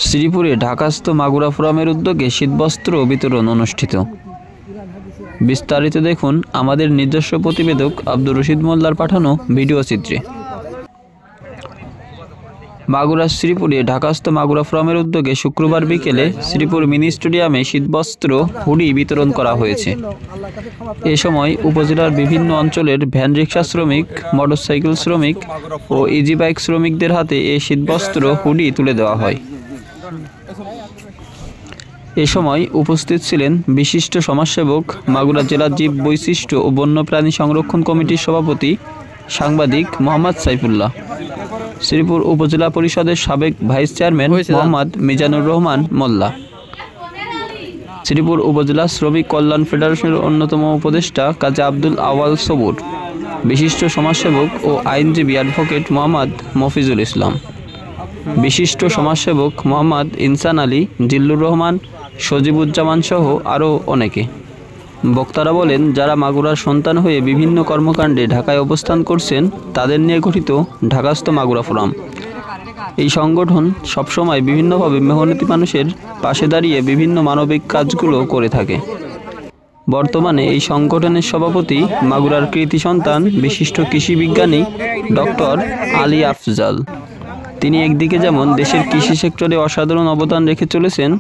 শ্রীপুরে ঢাকাস্থ মাগুরা ফোরামের উদ্যোগে শীতবস্ত্র বিতরণ অনুষ্ঠিত। বিস্তারিত দেখুন আমাদের নিজস্ব প্রতিবেদক আব্দুর রশিদ মোল্লার পাঠানো ভিডিও চিত্রে। মাগুরা শ্রীপুরে ঢাকাস্থ মাগুরা ফোরামের উদ্যোগে শুক্রবার বিকেলে শ্রীপুর মিনি স্টেডিয়ামে শীতবস্ত্র হুডি বিতরণ করা হয়েছে। এ সময় উপজেলার বিভিন্ন অঞ্চলের ভ্যান রিক্সা শ্রমিক, মোটরসাইকেল শ্রমিক ও ইজি বাইক শ্রমিকদের হাতে এই শীতবস্ত্র হুডি তুলে দেওয়া হয়। এ সময় উপস্থিত ছিলেন বিশিষ্ট সমাজসেবক, মাগুরা জেলা জীব বৈশিষ্ট্য ও বন্যপ্রাণী সংরক্ষণ কমিটির সভাপতি সাংবাদিক মোহাম্মদ সাইফুল্লাহ, শ্রীপুর উপজেলা পরিষদের সাবেক ভাইস চেয়ারম্যান মোহাম্মদ মিজানুর রহমান মোল্লা, শ্রীপুর উপজেলা শ্রমিক কল্যাণ ফেডারেশনের অন্যতম উপদেষ্টা কাজী আব্দুল আওয়াল সবুর, বিশিষ্ট সমাজসেবক ও আইনজীবী অ্যাডভোকেট মোহাম্মদ মফিজুল ইসলাম, বিশিষ্ট সমাজসেবক মোহাম্মদ ইনসান আলী, জিল্লুর রহমান, সজিবুজ্জামান সহ আরও অনেকে। বক্তারা বলেন, যারা মাগুরার সন্তান হয়ে বিভিন্ন কর্মকাণ্ডে ঢাকায় অবস্থান করছেন তাদের নিয়ে গঠিত ঢাকাস্থ মাগুরা ফোরাম। এই সংগঠন সবসময় বিভিন্নভাবে মেহনতি মানুষের পাশে দাঁড়িয়ে বিভিন্ন মানবিক কাজগুলো করে থাকে। বর্তমানে এই সংগঠনের সভাপতি মাগুরার কৃতি সন্তান বিশিষ্ট কৃষি বিজ্ঞানী ডক্টর আলী আফজাল। তিনি একদিকে যেমন দেশের কৃষি সেক্টরে অসাধারণ অবদান রেখে চলেছেন,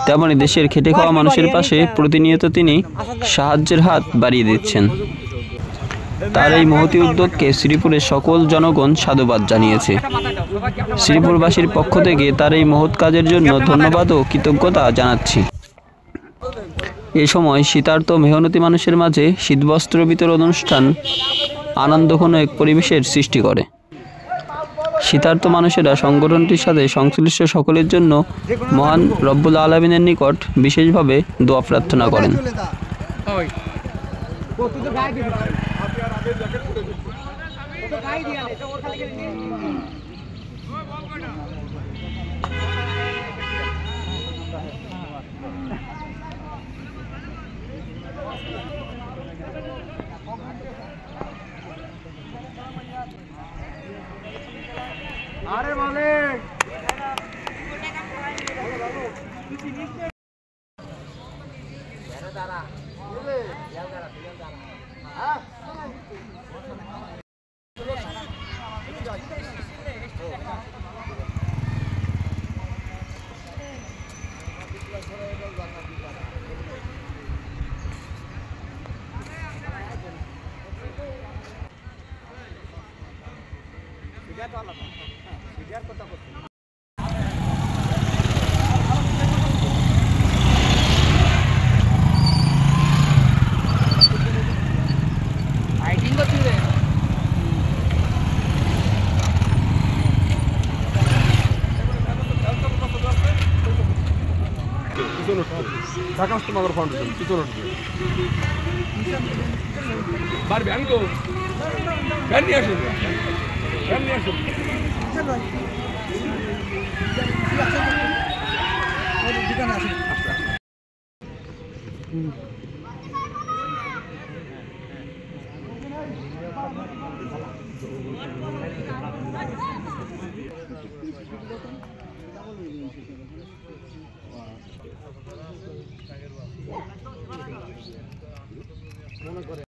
তেমনি দেশের খেটে খাওয়া মানুষের পাশে প্রতিনিয়ত তিনি সাহায্যের হাত বাড়িয়ে দিচ্ছেন। তার এই মহতি উদ্যোগকে শ্রীপুরের সকল জনগণ সাধুবাদ জানিয়েছে। শ্রীপুরবাসীর পক্ষ থেকে তার এই মহৎ কাজের জন্য ধন্যবাদ ও কৃতজ্ঞতা জানাচ্ছি। এ সময় শীতার্ত মেহনতি মানুষের মাঝে শীতবস্ত্র বিতরণ অনুষ্ঠান আনন্দঘন এক পরিবেশের সৃষ্টি করে। শীতার্ত মানুষেরা সংগঠনটির সাথে সংশ্লিষ্ট সকলের জন্য মহান রব্বুল আলামিনের নিকট বিশেষভাবে দোয়া প্রার্থনা করেন। আরে মালিক ঢাকাস্থ মাগুরা ফাউন্ডেশন পিছনে বার ভ্যান গো ভ্যান নিয়ে আসুন ভ্যান নিয়ে আসুন দোকানে আসুন।